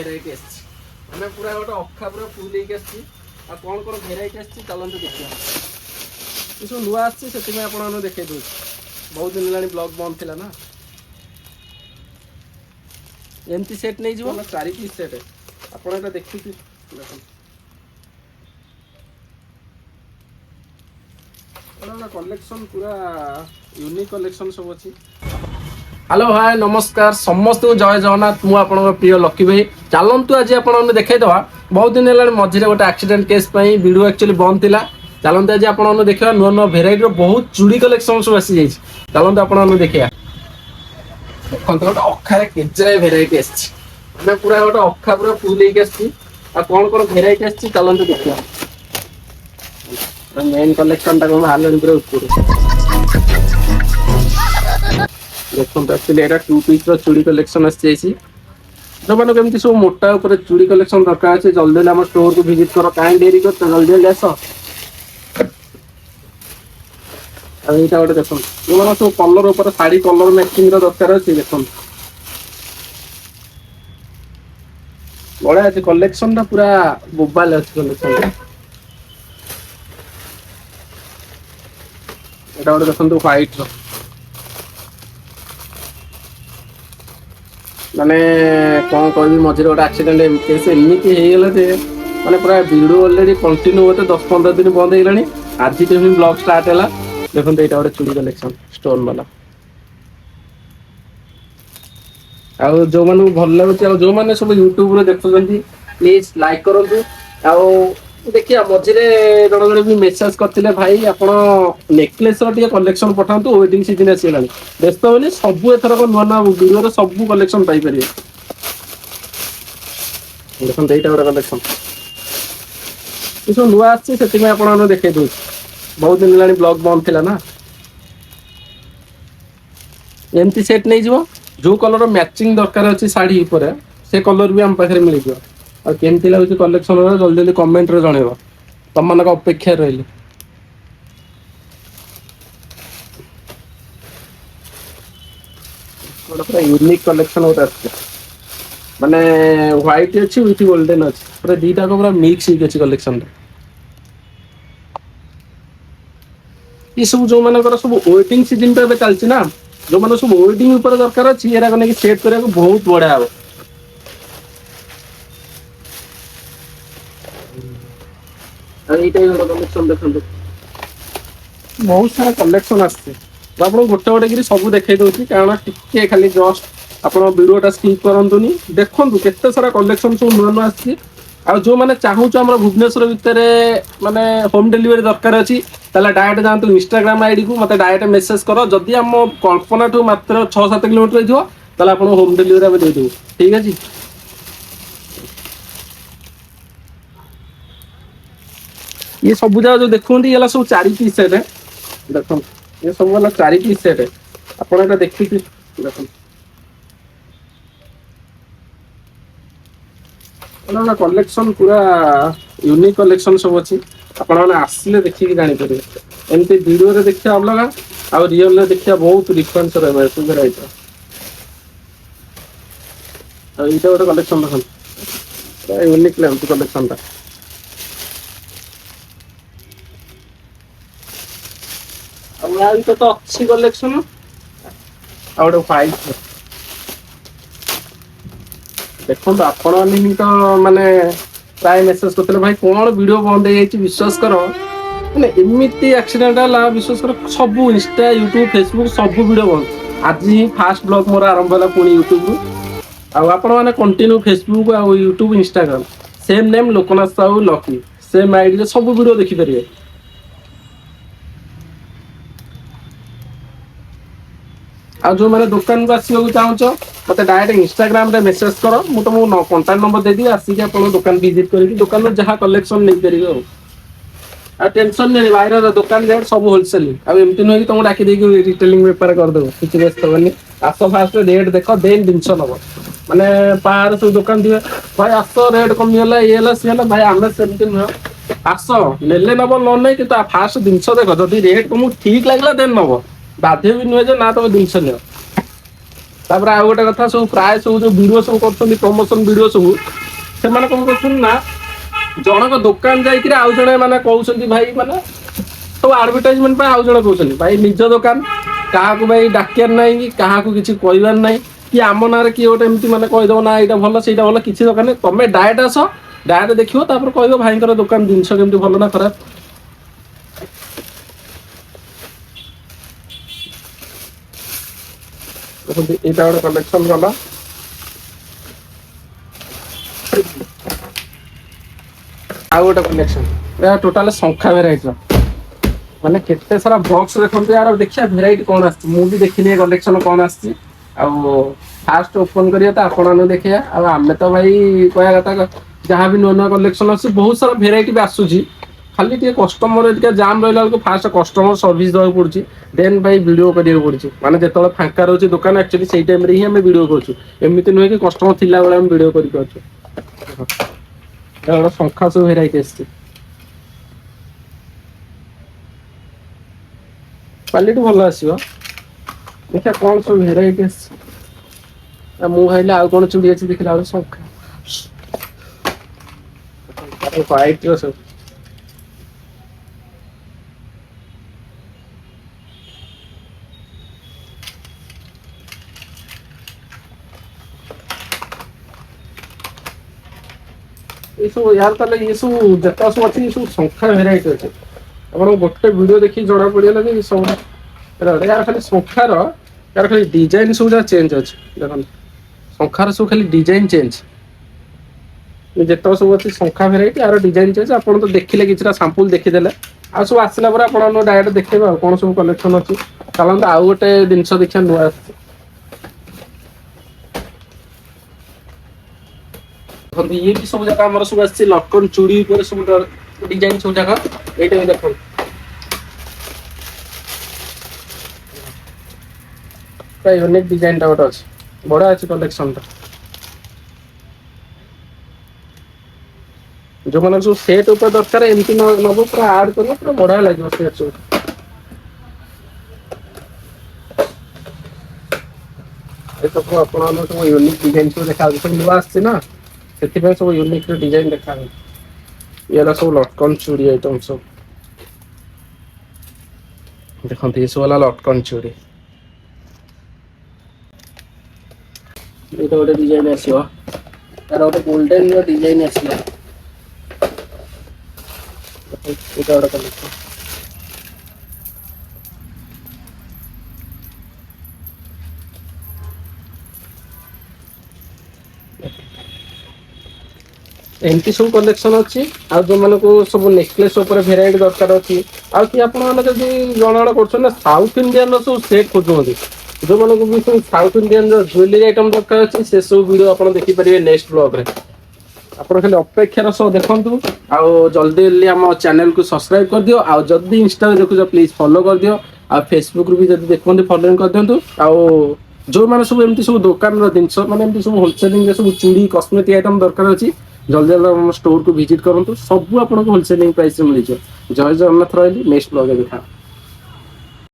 Variety আসছে ଆମେ ପୁରା ଗୋଟେ ଅଖା ପୁରା ଫୁଲ ହେଇକି ଆସିଛି। ଆଉ କ'ଣ କ'ଣ ଭେରାଇଟି ଆସିଛି ଚାଲନ୍ତୁ ଦେଖିବା। ଏସବୁ ନୂଆ ଆସିଛି ସେଥିପାଇଁ ଆପଣମାନଙ୍କୁ ଦେଖେଇ ଦେଉଛି। ବହୁତ ଦିନ ହେଲାଣି ବ୍ଲଗ ବନ୍ଦ ଥିଲା ନା। ଏମିତି ସେଟ୍ ନେଇଯିବ ନା 4 ପିସ୍ ସେଟ୍। ଆପଣ ଏଇଟା ଦେଖିକି ଦେଖନ୍ତୁ କଲେକ୍ସନ୍ ପୁରା ୟୁନିକ୍ କଲେକ୍ସନ୍ ସବୁ ଅଛି। हेलो हाय नमस्कार समस्त जय जगन्नाथ मु आपन प्रिय लकी भाई चलतु आज आपन देखा बहुत दिन है मझे गोटे एक्सीडेंट केस वीडियो एक्चुअली बंद थिला। चलते आज आपन देखा नुआ नुआ भेराइटी बहुत चूड़ी कलेक्शन सब आसी जाइए। चलते आपन देखा देखते गोटे अखारे केजाए भेराइटी आसी पूरा गोटे अखा पूरा फुल होगी कौन कौन भेराइटी आसी चलते देखा। मेन कलेक्शन टाक बाहर पूरा ऊपर देखो एक्चुअली एटा 2 पीस रो चूड़ी कलेक्शन आसी जो मानो केमती सब मोटा ऊपर चूड़ी कलेक्शन दरकार है जल्दी जल्दी हम स्टोर को विजिट करो कहीं डेरी कर जल्दी जल्दी आस। यहाँ गोटे देख जो मैंने सब कलर ऊपर शाढ़ी कलर मैचिंग दरकार अच्छे देख बढ़िया अच्छे कलेक्शन टा पूरा मोबाइल अच्छे कलेक्शन एटा गोटे देखो व्हाइट रो माने कौन कह मझे गोटे एक्सीडेंट केस एमती माने पूरा वीडियो ऑलरेडी कंटिन्यू होते 10-15 दिन बंद होगलानी। आज ब्लॉग स्टार्ट है देखो ये गोटे चूड़ी कलेक्शन स्टोन वाला आउ जो मानू भल लगुच जो मैंने सब यूट्यूब रे देखुଛନ୍ତି प्लीज लाइक करूँ। आउ देखिए मझे जन जन भी मेसेज करते भाई आप नेकलेस कलेक्शन पठातु वेडिंग सीजन आसगला व्यस्त होनी सब एथर नुआ नुआ वीडियो सब कलेक्शन पाइपर देखो ये गोटे कलेक्शन ये सब नुआ आसी आपको देखा बहुत दिन है ब्लॉग बंद थिला ना। एमती सेट नहीं जीवो जो कलर मैचिंग दरकार अच्छी शाढ़ी पर से कलर भी आम पाखे मिल जाए और केमती लगुच कलेक्शन जल्दी जल्दी कमेंट रे जणेबो तुम मान अपेक्षा रही। पूरा यूनिक कलेक्शन गोटे आछे माने व्हाइट अच्छी विथ गोल्डन अच्छी पूरा दीटा को पूरा मिक्स हो कलेक्शन ये सब जो मानकर सब वेटिंग सीजन पे चलती ना जो मैंने सब वेटिंग ऊपर दरकार अच्छी एरा नहीं सेट करने को बहुत बढ़िया हम कलेक्शन देखो बहुत सारा कलेक्शन आसছে आप गोटे गोटे सब देखा दूसरी कारण टे खाली जस्ट आप वीडियोटा स्किप करतुनि देखु केते सारा कलेक्शन सब नुआ नुआ आसছে आ जो मैंने चाहूँ आम भुवनेश्वर भितर माने होम डिलीवरी दरकार अच्छी डायरेक्ट जातु इंस्टाग्राम आईडी को मत डायरेक्ट मेसेज कर जदि आम कल्पना ठू मात्र 6-7 किलोमीटर आप होम डिलीवरी देदेबू ठीक है। ये सब जगह जो देखते ये सब 4 पीस सेट है देख ये सब वाला 4 पीस सेट है आपड़ा देखिए देख कलेक्शन पूरा यूनिक कलेक्शन सब अच्छी आपने आसिले देखिए जापर एमती वीडियो देखा अलग आ रियल देखा बहुत डिफरेंस रहा गोटे कलेक्शन देख यूनिक लेंथ कलेक्शन टा तो अच्छी कलेक्शन गोटे व्हाइट देखो आपण तो माने प्राय मेसेज करते भाई कौन वीडियो बंद हो विश्वास कर माने एमती एक्सीडेंट है विश्वास कर सब इंस्टा यूट्यूब फेसबुक सब वीडियो बंद आज ही फास्ट ब्लॉग मोर आरंभ है पुणी यूट्यूब आपण मैंने कंटिन्यू फेसबुक आ YouTube Instagram same name Loknath Sahu Lucky same ID सब वीडियो देखिपारे। आ जो मैंने दुकान को आसवा चाहूच मत डायरेक्ट इंस्टाग्राम रे मेसेज कर मु तुमको कांटेक्ट नंबर देदी आसिक आप दुकान विजिट कर दुकान में जहाँ कलेक्शन नहीं पारे आ टेंशन नहीं बाहर दुकान रेट सब होलसेल आमती नुहे कि तुमको डाकी देगी रिटेलिंग बेपार करदेव किसी व्यस्त होनी आस फास्ट रेट देख देन जिन नब मैंने बाहर सब दुकान दिए भाई आस रेट कमिगला ये सी भाई आम सेमती नुह आस नेले नब न नहीं कि फास्ट जिनस देख जब रेट तुमको ठीक लगला देन नब बाध्य भी नुहे ना तुम जिनस नि ତାପରେ ଆଉ ଗୋଟେ କଥା ସବୁ ପ୍ରାୟ ସବୁ ଯୋଉ ଭିଡିଓ ସବୁ କରୁଛନ୍ତି ପ୍ରମୋସନ ଭିଡିଓ ସବୁ ସେମାନେ କଣ କରୁଛନ୍ତି ନା ଜଣଙ୍କ ଦୋକାନ ଯାଇକିରି ଆଉ ଜଣେ ମାନେ କହୁଛନ୍ତି ଭାଇ ମାନେ ସବୁ ଆଡଭର୍ଟାଇଜମେଣ୍ଟ ପାଇଁ ଆଉ ଜଣେ କହୁଛନ୍ତି ଭାଇ ନିଜ ଦୋକାନ କାହାକୁ ଭାଇ ଡାକିବାର ନାହିଁ କି କାହାକୁ କିଛି କହିବାର ନାହିଁ କି ଆମ ନାଁରେ କିଏ ଗୋଟେ ଏମିତି ମାନେ କହିଦବ ନା ଏଇଟା ଭଲ ସେଇଟା ଭଲ କିଛି ଦରକାର ନାହିଁ ତମେ ଡାଇରେକ୍ଟ ଆସ ଡାଇରେକ୍ଟ ଦେଖିବ ତାପରେ କହିବ ଭାଇଙ୍କର ଦୋକାନ ଜିନିଷ କେମିତି ଭଲ ନା ଖରାପ। ଦେଖନ୍ତୁ ଏଇଟା ଗୋଟେ କଲେକ୍ସନ ଗଲା ଆଉ ଗୋଟେ କଲେକ୍ସନ ଏହା ଟୋଟାଲ ଶଙ୍ଖା ଭେରାଇଟିର ମାନେ କେତେ ସାରା ବକ୍ସ ଦେଖନ୍ତୁ ୟାର ଦେଖିବା ଭେରାଇଟି କଣ ଆସିଛି ମୁଁ ବି ଦେଖିନି ଏ କଲେକ୍ସନ କଣ ଆସିଛି ଆଉ ଫାଷ୍ଟ ଓପନ କରିବା ତ ଆପଣ ମାନଙ୍କୁ ଦେଖିବା ଆଉ ଆମେ ତ ଭାଇ କହିବା କଥା ଯାହା ବି ନୂଆ ନୂଆ କଲେକ୍ସନ ଆସୁଛି ବହୁତ ସାରା ଭେରାଇଟି ବି ଆସୁଛି ଖାଲି ଟିକେ କଷ୍ଟମର ଟିକେ ଜାମ୍ ରହିଲା ବେଳକୁ ଫାଷ୍ଟ କଷ୍ଟମର ସର୍ଭିସ ଦେବାକୁ ପଡୁଛି ଦେନ୍ ଭାଇ ଭିଡିଓ କରିବାକୁ ପଡୁଛି ମାନେ ଯେତେବେଳେ ଫାଙ୍କା ରହୁଛି ଦୋକାନ ଆକ୍ଚୁଆଲି ସେଇ ଟାଇମରେ ହିଁ ଆମେ ଭିଡିଓ କରୁଛୁ ଏମିତି ନୁହେଁ କି କଷ୍ଟମର ଥିଲାବେଳେ ଆମେ ଭିଡିଓ କରିପାରୁଛୁ। ଶଙ୍ଖା ସବୁ ଭେରାଇଟି ଆସିଛି କ୍ୱାଲିଟି ଭଲ ଆସିବ ଦେଖିବା କଣ ସବୁ ଭେରାଇଟି ଆସିଛି ମୁଁ ଭାବିଲି ଆଉ କଣ ଚୁଡ଼ି ଅଛି ଦେଖିଲା ବେଳକୁ ଶଙ୍ଖା ହ୍ୱାଇଟ ର ସବୁ ये सब यार ताले ये सब जता सब अच्छी सब संख्या वेराइटी अच्छे अपन गोटे वीडियो देखि जणा पड़िगला जे सब यार खाली संख्यार यार खाली डिजाइन सब जा चेंज अछि देखन संख्यार सब खाली डिजाइन चेंज जेत सब अच्छी संख्या वेराइटी यार डिजाइन चेंज आपन तो देखिले किछरा सैंपल देखिदेले आ सब आसिला पर आपन डायरेक्ट देखिबा कोन सब कलेक्शन अछि चलन आ गोटे जिंस देखिया नुआ ये भी सब जगह हमर सब आछि लटकन चूड़ी पर सब डिजाइन सब जगह एटा भी देखो प्राय यूनिक डिजाइन टा गोटे अछि बड़ा अछि कलेक्शन टा जो मन सब सेट ऊपर दरकार एमती नबो पूरा ऐड करो पूरा बड़ा लागो सेट सब ए तो अपन सब यूनिक डिजाइन सब देखा सब नुआ आछि ना ସେଥିପାଇଁ ସବୁ ୟୁନିକ୍ ର ଡିଜାଇନ ଦେଖାହୁଏ ଏରା ସବୁ ଲଟକନ ଚୁଡ଼ି ଆଇଟମ ସବୁ ଦେଖନ୍ତୁ ଏ ସବୁ ହେଲା ଲଟକନ ଚୁଡ଼ି ଏଇଟା ଗୋଟେ ଡିଜାଇନ ଆସିବ ତାର ଗୋଟେ ଗୋଲ୍ଡେନ ର ଡିଜାଇନ ଆସିବ ଏଇଟା ଗୋଟେ କଲେକ୍ସନ एमती सब कलेक्शन अच्छी आ जो मान को सब नेकलेस भेराइटी दरकार अच्छी आ कि आप जन कर साउथ इंडियन सब सेट खोजुंट जो मान को भी सब साउथ इंडियन ज्वेलरी आइटम दरकार अच्छी से सब वीडियो आप देखिपारे नेक्स्ट ब्लॉग रे आप खाली अपेक्षार सह देखु आउ जल्दी जल्दी आम चैनल को सब्सक्राइब कर दियो आ जल्दी इंस्टा देखुच प्लीज फॉलो कर दियो आ फेसबुक भी जब देखते फॉलोइंग कर दिंतु आउ जो मैंने सब एमती सब दुकान जिनस माने सब होलसेलिंग सब चूड़ी कस्मेटिक आइटम दरकार अच्छी जल्दी जल्दी स्टोर को विजिट करूँ सब आपको होलसेलिंग प्राइस मिल जय जगन्नाथ रही नेक्स्ट ब्लॉग देखा।